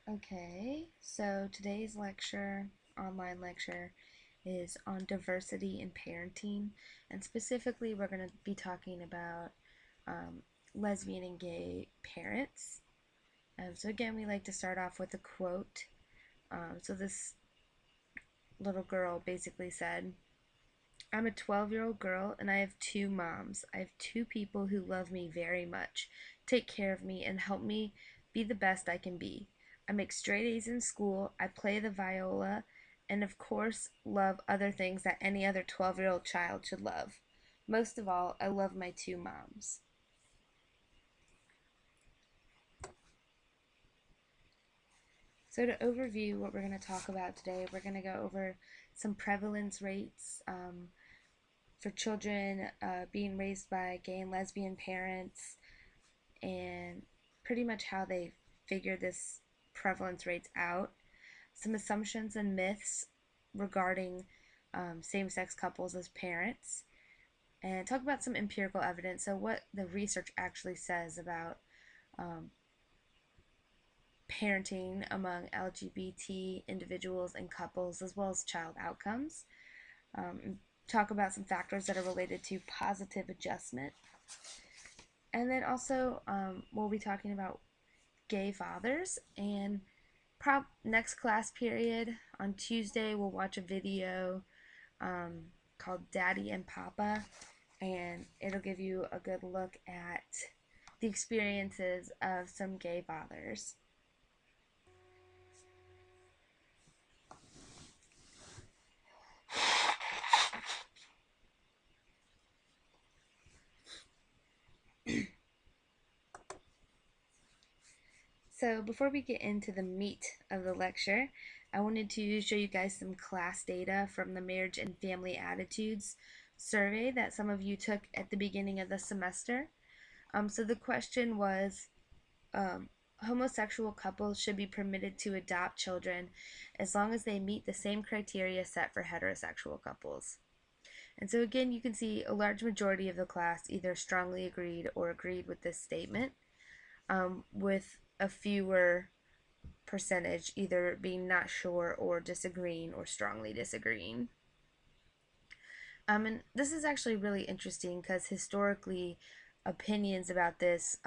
Okay, so today's lecture, online lecture, is on diversity in parenting, and specifically, we're going to be talking about um, lesbian and gay parents. So, again, we like to start off with a quote. So, this little girl basically said, I'm a 12-year-old girl and I have two moms. I have two people who love me very much, take care of me, and help me be the best I can be. I make straight A's in school, I play the viola, and of course, love other things that any other 12-year-old child should love. Most of all, I love my two moms. So, to overview what we're going to talk about today, we're going to go over some prevalence rates for children being raised by gay and lesbian parents, and pretty much how they figure this prevalence rates out, some assumptions and myths regarding same sex couples as parents, and talk about some empirical evidence. So, what the research actually says about um, parenting among LGBT individuals and couples, as well as child outcomes. Talk about some factors that are related to positive adjustment. And then also, we'll be talking about gay fathers. And next class period on Tuesday, we'll watch a video called Daddy and Papa, and it'll give you a good look at the experiences of some gay fathers. So, before we get into the meat of the lecture, I wanted to show you guys some class data from the Marriage and Family Attitudes survey that some of you took at the beginning of the semester. So, the question was um, homosexual couples should be permitted to adopt children as long as they meet the same criteria set for heterosexual couples. And so, again, you can see a large majority of the class either strongly agreed or agreed with this statement, with a fewer percentage either being not sure or disagreeing or strongly disagreeing. And this is actually really interesting because historically, opinions about this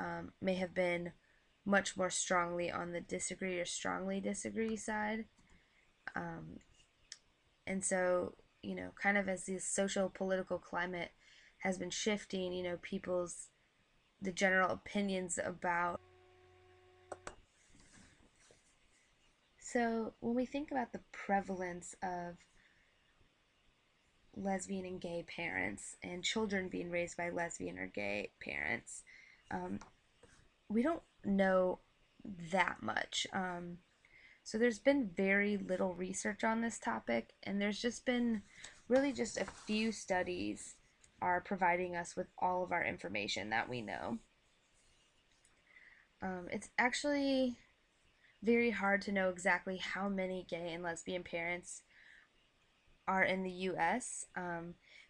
may have been much more strongly on the disagree or strongly disagree side. Um, and so, kind of as the social political climate has been shifting, the general opinions about. So, when we think about the prevalence of lesbian and gay parents and children being raised by lesbian or gay parents, um, we don't know that much. So there's been very little research on this topic, and there's just been really just a few studies are providing us with all of our information that we know. It's actually very hard to know exactly how many gay and lesbian parents are in the U.S.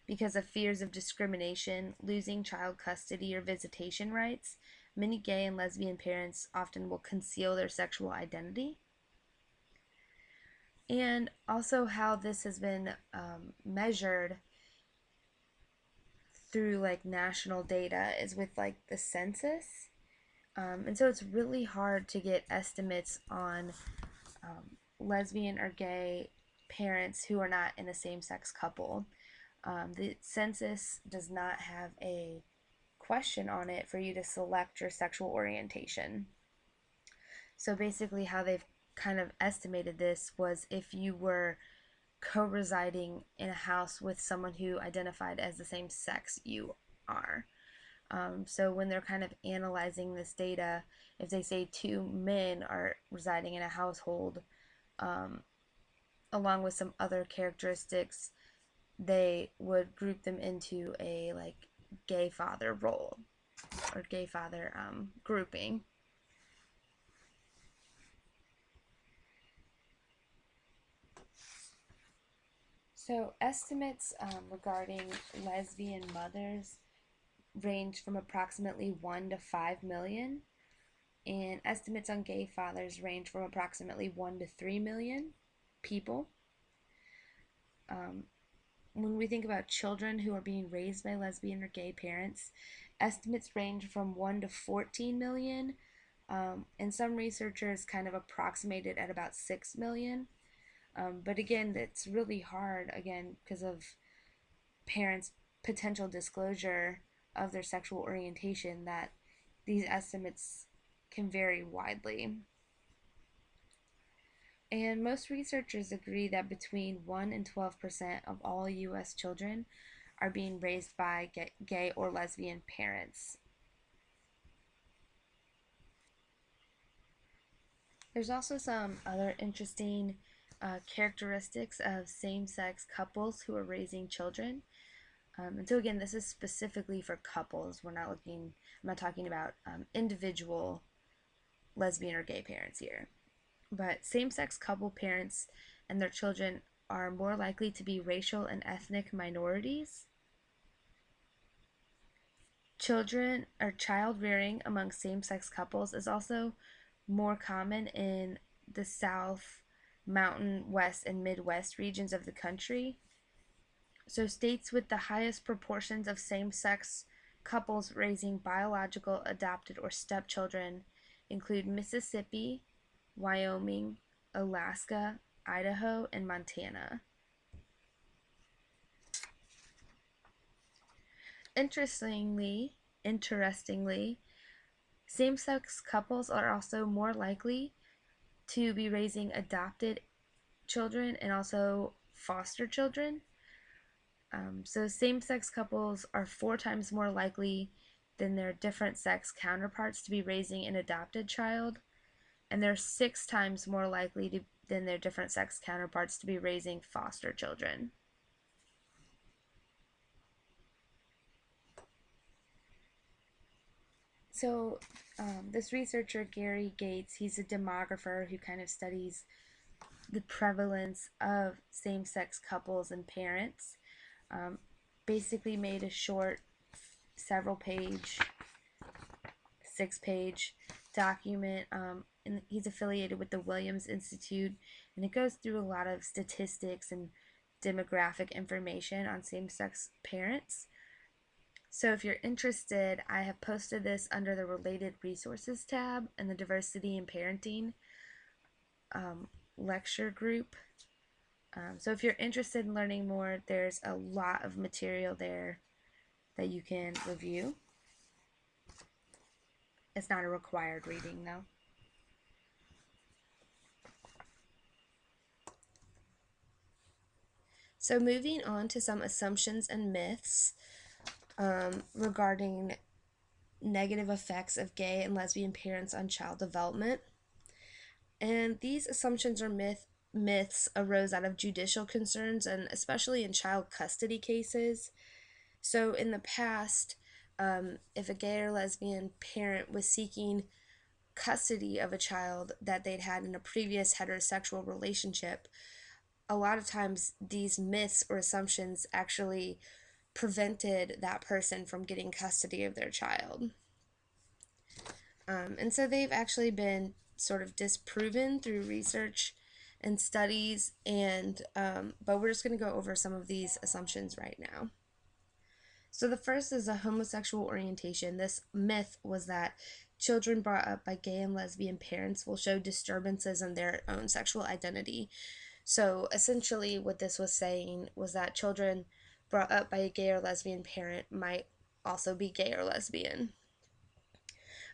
Because of fears of discrimination, losing child custody, or visitation rights. Many gay and lesbian parents often will conceal their sexual identity. And also, how this has been measured through like national data is with like the census. And so it's really hard to get estimates on lesbian or gay parents who are not in a same sex couple. The census does not have a question on it for you to select your sexual orientation. So basically, how they've kind of estimated this was if you were co residing in a house with someone who identified as the same sex you are. So when they're kind of analyzing this data, if they say two men are residing in a household, um, along with some other characteristics, they would group them into a like gay father role or gay father grouping. So estimates regarding lesbian mothers range from approximately 1 to 5 million, and estimates on gay fathers range from approximately 1 to 3 million people. Um, when we think about children who are being raised by lesbian or gay parents, estimates range from 1 to 14 million, and some researchers kind of approximate it at about 6 million. But again, it's really hard, again, because of parents' potential disclosure of their sexual orientation, that these estimates can vary widely. And most researchers agree that between 1 and 12% of all US children are being raised by gay or lesbian parents. There's also some other interesting characteristics of same sex couples who are raising children. And so, again, this is specifically for couples. I'm not talking about individual lesbian or gay parents here. But same sex couple parents and their children are more likely to be racial and ethnic minorities. Child rearing among same sex couples is also more common in the South, Mountain West, and Midwest regions of the country. So, states with the highest proportions of same sex couples raising biological, adopted, or stepchildren include Mississippi, Wyoming, Alaska, Idaho, and Montana. Interestingly, same-sex couples are also more likely to be raising adopted children and also foster children. So same-sex couples are 4 times more likely than their different sex counterparts to be raising an adopted child, and they're 6 times more likely than their different sex counterparts to be raising foster children. So, this researcher, Gary Gates, he's a demographer who kind of studies the prevalence of same sex couples and parents. Um, Basically, made a short, several page, 6 page document. And he's affiliated with the Williams Institute, and it goes through a lot of statistics and demographic information on same sex parents. So if you're interested, I have posted this under the Related Resources tab in the Diversity and Parenting lecture group. So if you're interested in learning more, there's a lot of material there that you can review. It's not a required reading, though. So moving on to some assumptions and myths regarding negative effects of gay and lesbian parents on child development. And these assumptions or myths arose out of judicial concerns, and especially in child custody cases. So in the past, if a gay or lesbian parent was seeking custody of a child that they'd had in a previous heterosexual relationship, a lot of times these myths or assumptions actually prevented that person from getting custody of their child. And so they've actually been sort of disproven through research and studies, and but we're just going to go over some of these assumptions right now. So the first is a homosexual orientation. This myth was that children brought up by gay and lesbian parents will show disturbances in their own sexual identity. So essentially what this was saying was that children brought up by a gay or lesbian parent might also be gay or lesbian.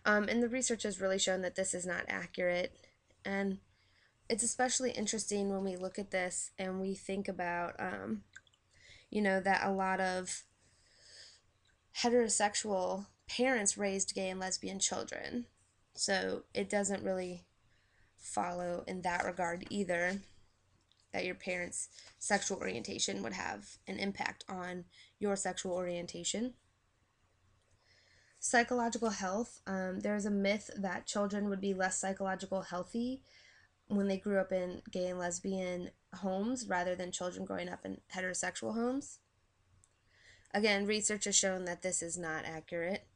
And the research has really shown that this is not accurate. And it's especially interesting when we look at this and we think about, that a lot of heterosexual parents raised gay and lesbian children. So it doesn't really follow in that regard either that your parents' sexual orientation would have an impact on your sexual orientation. Psychological health. There's a myth that children would be less psychological healthy when they grew up in gay and lesbian homes rather than children growing up in heterosexual homes. Again, research has shown that this is not accurate.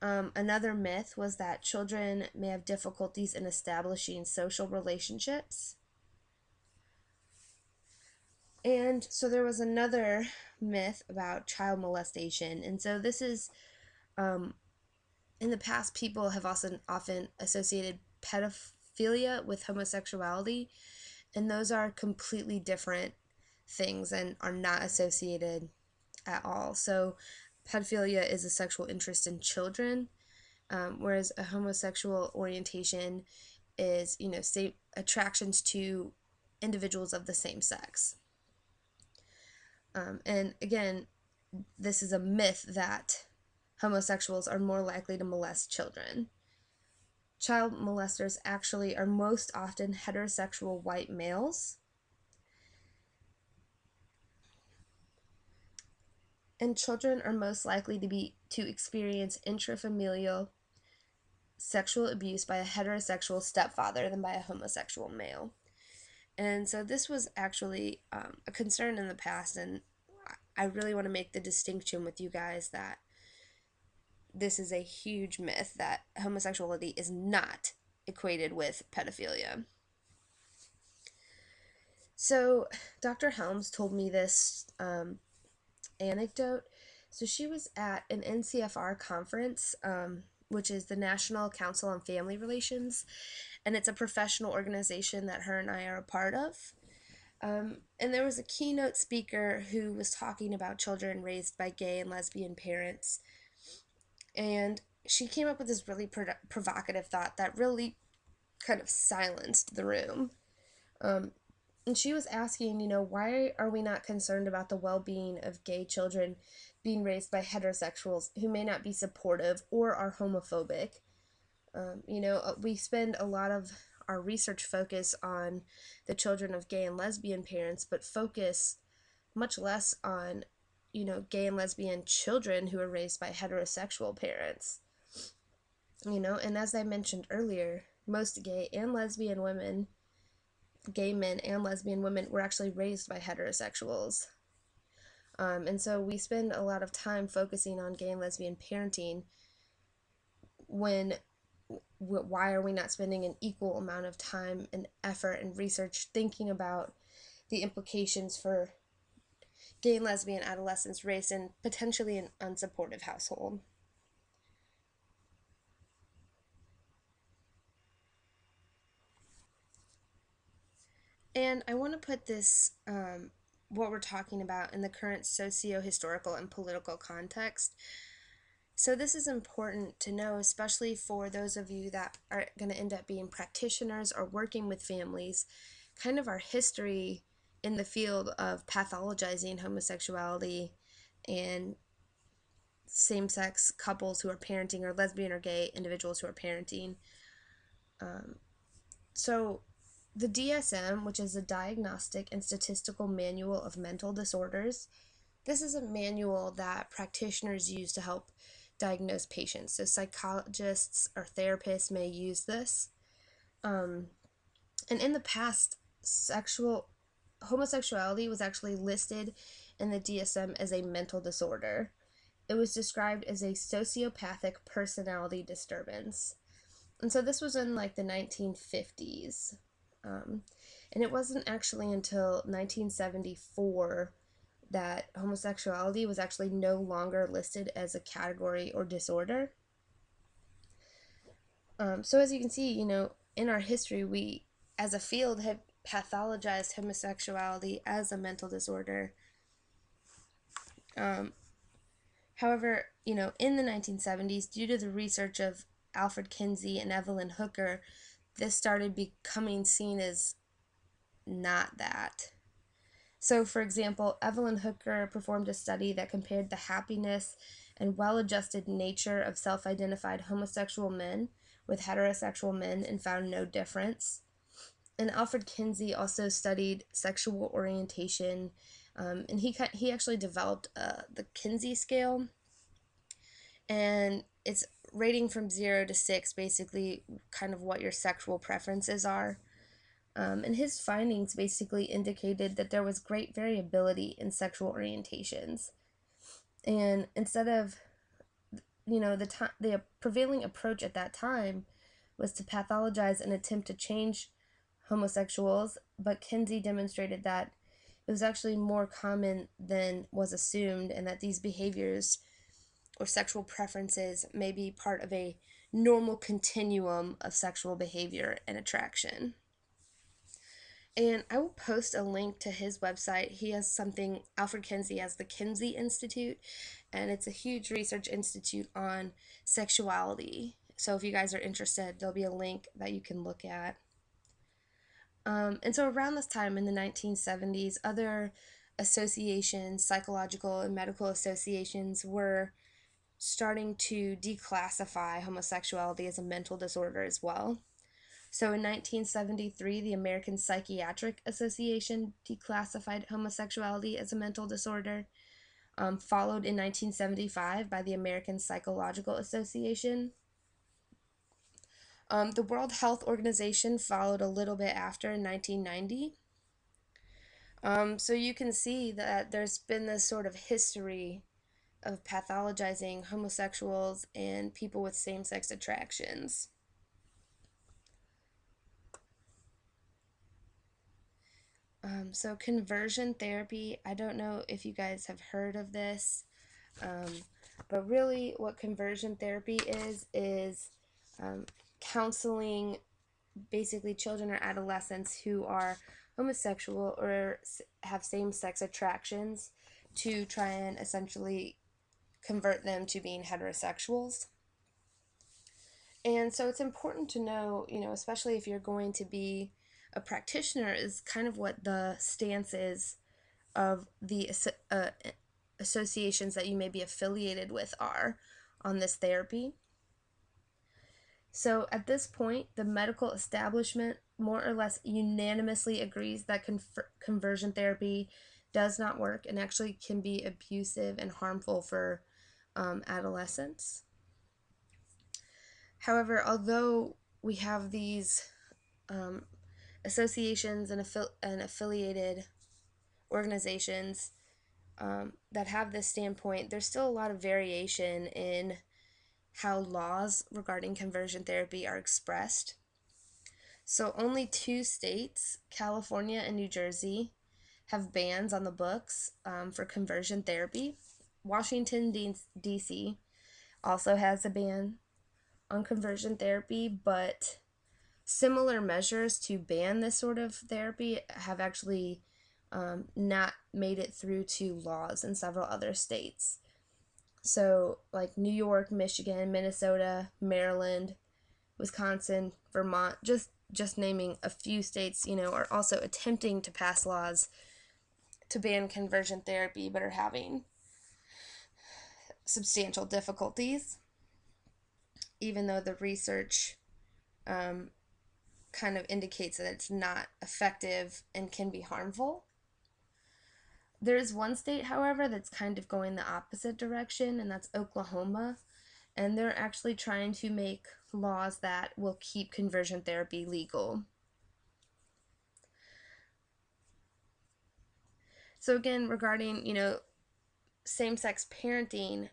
Another myth was that children may have difficulties in establishing social relationships. And so there was another myth about child molestation. And so this is, in the past, people have also often associated pedophilia with homosexuality, and those are completely different things and are not associated at all. So pedophilia is a sexual interest in children, whereas a homosexual orientation is, say, attractions to individuals of the same sex. And again, this is a myth that homosexuals are more likely to molest children. Child molesters actually are most often heterosexual white males. And children are most likely to experience intrafamilial sexual abuse by a heterosexual stepfather than by a homosexual male. And so this was actually a concern in the past, and I really want to make the distinction with you guys that this is a huge myth that homosexuality is not equated with pedophilia. So Dr. Helms told me this anecdote. So she was at an NCFR conference, which is the National Council on Family Relations, and it's a professional organization that her and I are a part of. And there was a keynote speaker who was talking about children raised by gay and lesbian parents. And she came up with this really provocative thought that really kind of silenced the room. And she was asking, why are we not concerned about the well being of gay children being raised by heterosexuals who may not be supportive or are homophobic? We spend a lot of our research focus on the children of gay and lesbian parents, but focus much less on, gay and lesbian children who are raised by heterosexual parents. And as I mentioned earlier, most gay men and lesbian women were actually raised by heterosexuals. And so we spend a lot of time focusing on gay and lesbian parenting when why are we not spending an equal amount of time and effort and research thinking about the implications for gay and lesbian adolescents raised in potentially an unsupportive household? And I want to put this, what we're talking about, in the current socio-historical and political context. So this is important to know, especially for those of you that are going to end up being practitioners or working with families, kind of our history in the field of pathologizing homosexuality and same-sex couples who are parenting, or lesbian or gay individuals who are parenting. So the DSM, which is a Diagnostic and Statistical Manual of Mental Disorders, this is a manual that practitioners use to help diagnose patients. So psychologists or therapists may use this. And in the past, homosexuality was actually listed in the DSM as a mental disorder. It was described as a sociopathic personality disturbance. And so this was in like the 1950s. And it wasn't actually until 1974 that homosexuality was actually no longer listed as a category or disorder. So as you can see, in our history, we as a field have pathologized homosexuality as a mental disorder. However, in the 1970s, due to the research of Alfred Kinsey and Evelyn Hooker, this started becoming seen as not that. So, for example, Evelyn Hooker performed a study that compared the happiness and well-adjusted nature of self-identified homosexual men with heterosexual men and found no difference. And Alfred Kinsey also studied sexual orientation, and he actually developed the Kinsey scale, and it's rating from 0 to 6, basically kind of what your sexual preferences are. And his findings basically indicated that there was great variability in sexual orientations. And instead of the prevailing approach at that time was to pathologize and attempt to change homosexuals, but Kinsey demonstrated that it was actually more common than was assumed, and that these behaviors or sexual preferences may be part of a normal continuum of sexual behavior and attraction. And I will post a link to his website. He has something, Alfred Kinsey has the Kinsey Institute, and it's a huge research institute on sexuality. So if you guys are interested, there'll be a link that you can look at. And so around this time in the 1970s, other associations, psychological and medical associations, were starting to declassify homosexuality as a mental disorder as well. So in 1973, the American Psychiatric Association declassified homosexuality as a mental disorder, followed in 1975 by the American Psychological Association. The World Health Organization followed a little bit after in 1990. So you can see that there's been this sort of history of pathologizing homosexuals and people with same-sex attractions. So conversion therapy, I don't know if you guys have heard of this, but really what conversion therapy is counseling basically children or adolescents who are homosexual or have same-sex attractions to try and essentially convert them to being heterosexuals. And so it's important to know, especially if you're going to be a practitioner, is kind of what the stance is of the associations that you may be affiliated with are on this therapy. So at this point, the medical establishment more or less unanimously agrees that conversion therapy does not work and actually can be abusive and harmful for adolescents. However, although we have these associations and affiliated organizations that have this standpoint, there's still a lot of variation in how laws regarding conversion therapy are expressed. So only 2 states, California and New Jersey, have bans on the books for conversion therapy. Washington, D.C. also has a ban on conversion therapy, but similar measures to ban this sort of therapy have actually not made it through to laws in several other states. So, like New York, Michigan, Minnesota, Maryland, Wisconsin, Vermont, just naming a few states, are also attempting to pass laws to ban conversion therapy, but are having substantial difficulties, even though the research kind of indicates that it's not effective and can be harmful. There's one state, however, that's kind of going the opposite direction, and that's Oklahoma. And they're actually trying to make laws that will keep conversion therapy legal. So again, regarding, same-sex parenting,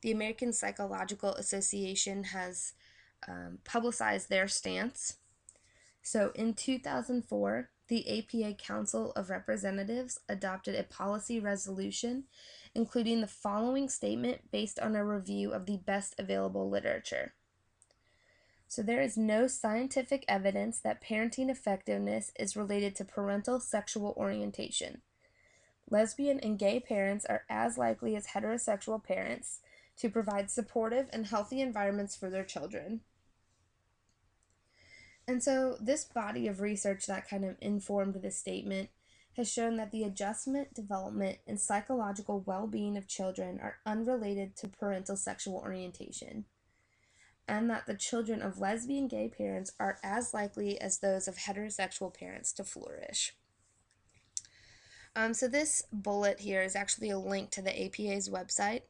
the American Psychological Association has publicized their stance. So in 2004, the APA Council of Representatives adopted a policy resolution including the following statement based on a review of the best available literature. So there is no scientific evidence that parenting effectiveness is related to parental sexual orientation. Lesbian and gay parents are as likely as heterosexual parents to provide supportive and healthy environments for their children. And so this body of research that kind of informed this statement has shown that the adjustment, development, and psychological well-being of children are unrelated to parental sexual orientation, and that the children of lesbian gay parents are as likely as those of heterosexual parents to flourish. So this bullet here is actually a link to the APA's website,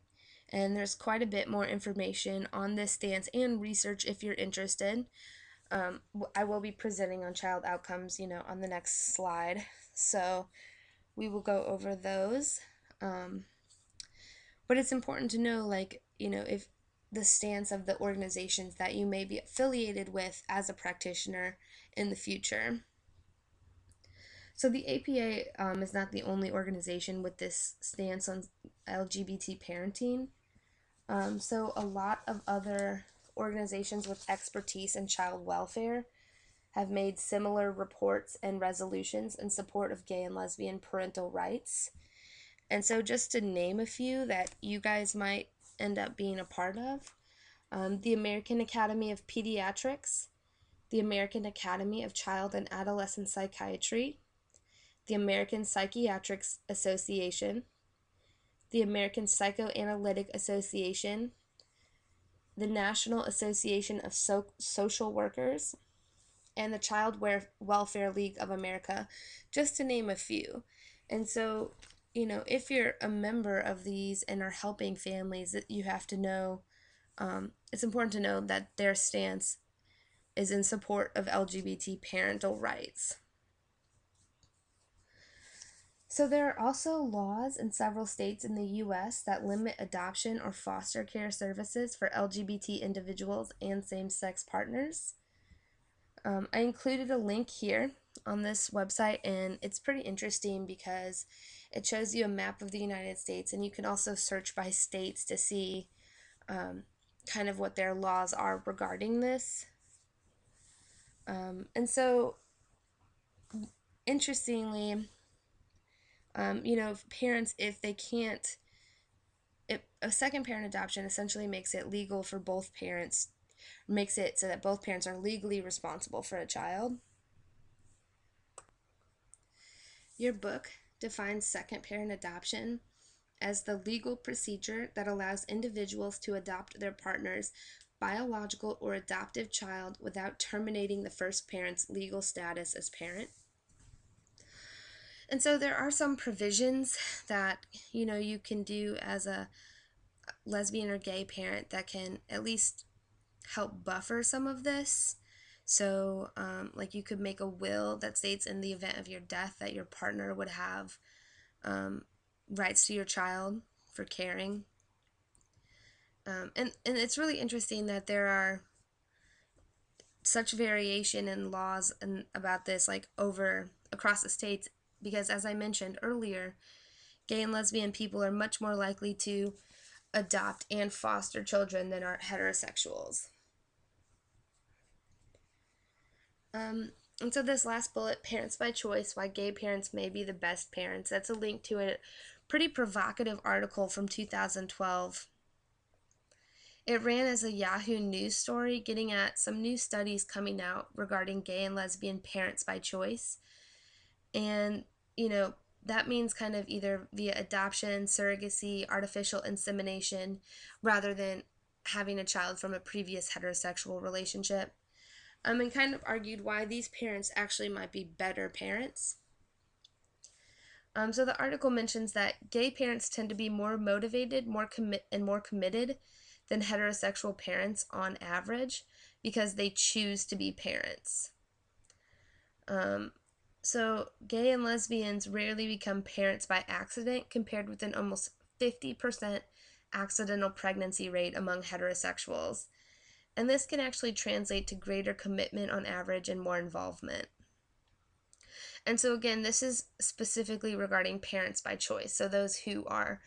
and there's quite a bit more information on this stance and research if you're interested. I will be presenting on child outcomes, on the next slide, so we will go over those. But it's important to know, if the stance of the organizations that you may be affiliated with as a practitioner in the future. So the APA is not the only organization with this stance on LGBT parenting. So a lot of other organizations with expertise in child welfare have made similar reports and resolutions in support of gay and lesbian parental rights. And so just to name a few that you guys might end up being a part of, the American Academy of Pediatrics, the American Academy of Child and Adolescent Psychiatry, the American Psychiatric Association, the American Psychoanalytic Association, the National Association of Social Workers, and the Child Welfare League of America, just to name a few. And so, if you're a member of these and are helping families, that you have to know, it's important to know that their stance is in support of LGBT parental rights. So there are also laws in several states in the U.S. that limit adoption or foster care services for LGBT individuals and same-sex partners. I included a link here on this website, and it's pretty interesting because it shows you a map of the United States, and you can also search by states to see kind of what their laws are regarding this. And so, interestingly, parents, if they can't, if a second parent adoption essentially makes it legal for both parents, makes it so that both parents are legally responsible for a child. Your book defines second parent adoption as the legal procedure that allows individuals to adopt their partner's biological or adoptive child without terminating the first parent's legal status as parent. And so there are some provisions that, you can do as a lesbian or gay parent that can at least help buffer some of this. So, like you could make a will that states in the event of your death that your partner would have rights to your child for caring. And it's really interesting that there are such variation in laws and about this, like over across the states, because as I mentioned earlier, gay and lesbian people are much more likely to adopt and foster children than are heterosexuals. And so this last bullet, parents by choice, why gay parents may be the best parents, that's a link to a pretty provocative article from 2012. It ran as a Yahoo News story, getting at some new studies coming out regarding gay and lesbian parents by choice. And, that means kind of either via adoption, surrogacy, artificial insemination, rather than having a child from a previous heterosexual relationship. And kind of argued why these parents actually might be better parents. So the article mentions that gay parents tend to be more motivated, more committed than heterosexual parents on average because they choose to be parents. So gay and lesbians rarely become parents by accident, compared with an almost 50% accidental pregnancy rate among heterosexuals. And this can actually translate to greater commitment on average and more involvement. And so again, this is specifically regarding parents by choice, so those who are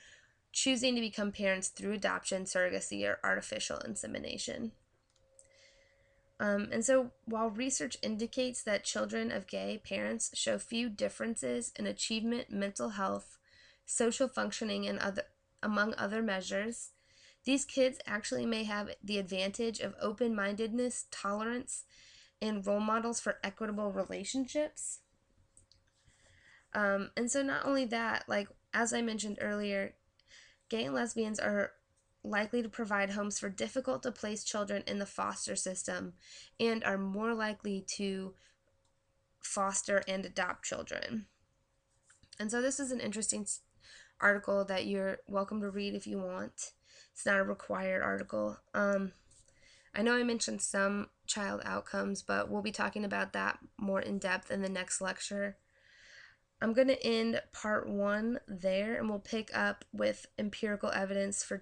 choosing to become parents through adoption, surrogacy, or artificial insemination. And so while research indicates that children of gay parents show few differences in achievement, mental health, social functioning, and among other measures, these kids actually may have the advantage of open-mindedness, tolerance, and role models for equitable relationships. And so not only that, like as I mentioned earlier, gay and lesbians are likely to provide homes for difficult to place children in the foster system and are more likely to foster and adopt children. And so this is an interesting article that you're welcome to read if you want. It's not a required article. I know I mentioned some child outcomes, but we'll be talking about that more in depth in the next lecture. I'm going to end part 1 there, and we'll pick up with empirical evidence for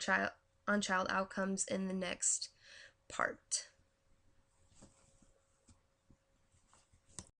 on child outcomes in the next part.